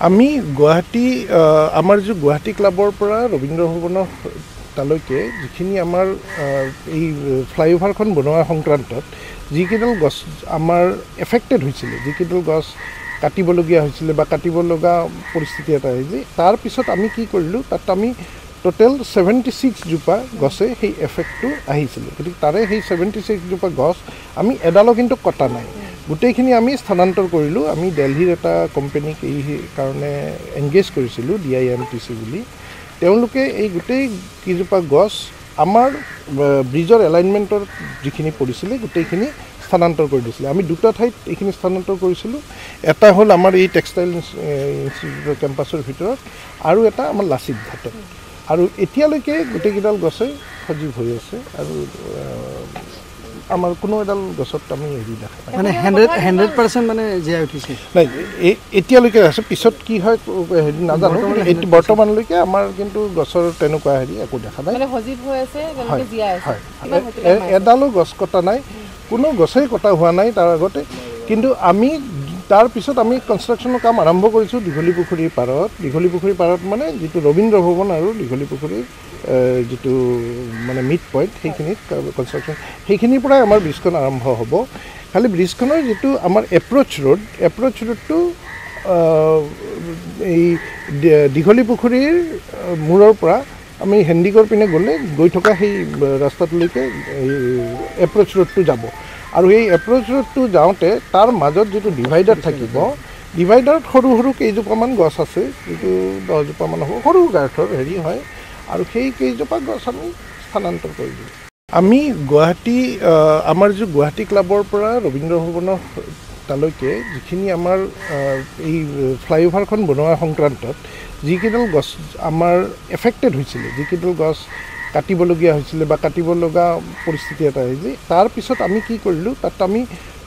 আমি গুৱাহাটী আমাৰ যে গুৱাহাটী ক্লাবৰ পৰা ৰবীন্দ্ৰ ভৱনৰ তালৈকে যিখিনি আমাৰ এই ফ্লাইঅভাৰখন বনোৱাৰ সংক্ৰান্তত যিকেইডাল গছ আমাৰ এফেক্টেড হৈছিলে, যিকেইডাল গছ কাটিবলগীয়া হৈছিলে বা কাটিব লগা পৰিস্থিতি এটা আহিছে, তাৰ পিছত আমি কি কৰিলোঁ, তাত আমি টোটেল 76 জোপা গছে সেই এফেক্টটো আহিছিলে। গতিকে তাৰে সেই 76 জোপা গছ আমি এডালো কিন্তু কটা নাই, গোটেইখিনি আমি স্থানান্তৰ কৰিলোঁ। আমি দিল্লীৰ এটা কোম্পানীক এই কাৰণে এংগেজ কৰিছিলোঁ, DIMTC বুলি। তেওঁলোকে এই গোটেই কেইজোপা গছ আমাৰ ব্ৰিজৰ এলাইনমেণ্টৰ যিখিনি পৰিছিলে গোটেইখিনি স্থানান্তৰ কৰি দিছিলে। আমি দুটা ঠাইত এইখিনি স্থানান্তৰ কৰিছিলোঁ। এটা হ'ল আমাৰ এই টেক্সটাইল ইনষ্টিটিউটৰ কেম্পাছৰ ভিতৰত, আৰু এটা আমাৰ লাচিত ঘাটত। আৰু এতিয়ালৈকে গোটেইকেইডাল গছে সজীৱ হৈ আছে, আৰু আমাৰ কোনো এডাল গছত আমি হেৰি দেখা নাই, মানে 100% মানে জীয়াই উঠিছে নাই এতিয়ালৈকে আছে। পিছত কি হয় হেৰি নাজানো, বৰ্তমানলৈকে আমাৰ কিন্তু গছৰ তেনেকুৱা হেৰি একো দেখা নাই, এডালো গছ কটা নাই, কোনো গছেই কটা হোৱা নাই তাৰ আগতে। কিন্তু আমি তাৰ পিছত আমি কনষ্ট্ৰাকশ্যনৰ কাম আৰম্ভ কৰিছোঁ দীঘলী পুখুৰীৰ পাৰত। দীঘলী পুখুৰীৰ পাৰত মানে যিটো ৰবীন্দ্ৰ ভৱন আৰু দীঘলী পুখুৰীৰ যিটো মানে মিড পইণ্ট, সেইখিনিত কনষ্ট্ৰাকশ্যন, সেইখিনিৰ পৰাই আমাৰ ব্ৰিজখন আৰম্ভ হ'ব। খালি ব্ৰিজখনৰ যিটো আমাৰ এপ্ৰ'চ ৰোডটো এই দীঘলী পুখুৰীৰ মূৰৰ পৰা আমি হেণ্ডিগড় পিনে গৈ থকা সেই ৰাস্তাটোলৈকে এই এপ্ৰ'চ ৰোডটো যাব। আৰু এই এপ্ৰ'চ ৰোডটো যাওঁতে তাৰ মাজত যিটো ডিভাইডাৰ থাকিব, ডিভাইডাৰত সৰু সৰু কেইজোপামান গছ আছে, যিটো 10 জোপামান হ'ব, সৰু গাঁথৰ হেৰি হয়, আৰু সেই কেইজোপা গছ আমি স্থানান্তৰ কৰি দিওঁ। আমি গুৱাহাটী আমাৰ যে গুৱাহাটী ক্লাবৰ পৰা ৰবীন্দ্ৰ ভৱনৰ তালৈকে যিখিনি আমাৰ এই ফ্লাইঅভাৰখন বনোৱাৰ সংক্ৰান্তত যিকেইডাল গছ আমাৰ এফেক্টেড হৈছিলে, যিকেইডাল গছ কাটিবলগীয়া হৈছিলে বা কাটিব লগা পৰিস্থিতি এটা আহিছে, তাৰ পিছত আমি কি কৰিলোঁ, তাত আমি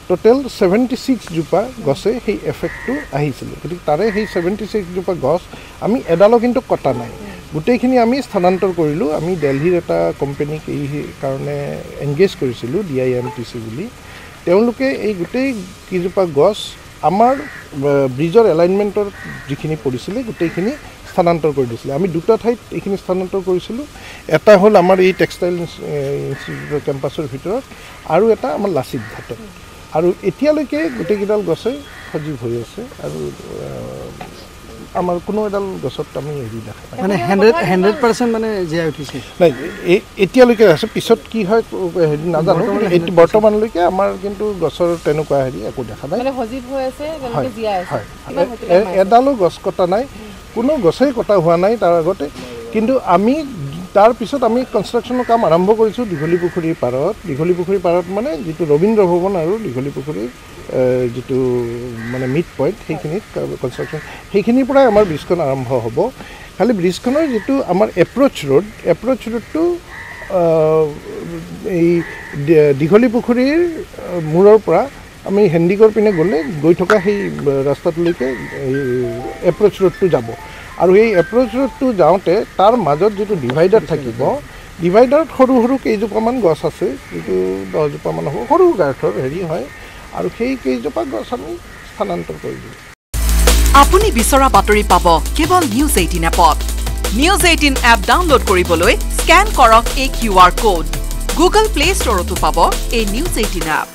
টোটেল 76 জোপা গছে সেই এফেক্টটো আহিছিলে। গতিকে তাৰে সেই 76 জোপা গছ আমি এডালো কিন্তু কটা নাই, গোটেইখিনি আমি স্থানান্তৰ কৰিলোঁ। আমি দিল্লীৰ এটা কোম্পানীক এই কাৰণে এংগেজ কৰিছিলোঁ, DIMTC বুলি। তেওঁলোকে এই গোটেই কেইজোপা গছ আমাৰ ব্ৰিজৰ এলাইনমেণ্টৰ যিখিনি পৰিছিলে গোটেইখিনি স্থানান্তৰ কৰি দিছিলে। আমি দুটা ঠাইত এইখিনি স্থানান্তৰ কৰিছিলোঁ। এটা হ'ল আমাৰ এই টেক্সটাইল ইনষ্টিটিউটৰ কেম্পাছৰ ভিতৰত, আৰু এটা আমাৰ লাচিত ঘাটত। আৰু এতিয়ালৈকে গোটেইকেইডাল গছে সজীৱ হৈ আছে, আৰু আমাৰ কোনো এডাল গছত আমি হেৰি দেখা নাই, মানে 100% মানে জীয়াই উঠিছে নাই এতিয়ালৈকে আছে। পিছত কি হয় হেৰি নাজানো, বৰ্তমানলৈকে আমাৰ কিন্তু গছৰ তেনেকুৱা হেৰি একো দেখা নাই, এডালো গছ কটা নাই, কোনো গছেই কটা হোৱা নাই তাৰ আগতে। কিন্তু আমি তাৰ পিছত আমি কনষ্ট্ৰাকশ্যনৰ কাম আৰম্ভ কৰিছোঁ দীঘলী পুখুৰীৰ পাৰত। দীঘলী পুখুৰীৰ পাৰত মানে যিটো ৰবীন্দ্ৰ ভৱন আৰু দীঘলী পুখুৰীৰ যিটো মানে মিড পইণ্ট, সেইখিনিত কনষ্ট্ৰাকশ্যন, সেইখিনিৰ পৰাই আমাৰ ব্ৰিজখন আৰম্ভ হ'ব। খালি ব্ৰিজখনৰ যিটো আমাৰ এপ্ৰ'চ ৰোডটো এই দীঘলী পুখুৰীৰ মূৰৰ পৰা আমি হেণ্ডিগড় পিনে গৈ থকা সেই ৰাস্তাটোলৈকে এই এপ্ৰ'চ ৰোডটো যাব। আৰু এই এপ্ৰ'চ ৰোডটো যাওঁতে তাৰ মাজত যিটো ডিভাইডাৰ থাকিব, ডিভাইডাৰত সৰু সৰু কেইজোপামান গছ আছে, যিটো 10 জোপামান হ'ব, সৰু গাঁথৰ হেৰি হয়, আৰু সেই কেইজোপা গছ আমি স্থানান্তৰ কৰি দিওঁ। আপুনি বিচৰা বাতৰি পাব কেৱল নিউজ 18 এপত। নিউজ 18 এপ ডাউনলোড কৰিবলৈ স্কেন কৰক এই QR কোড। গুগল প্লে ষ্টৰতো পাব এই নিউজ 18 এপ।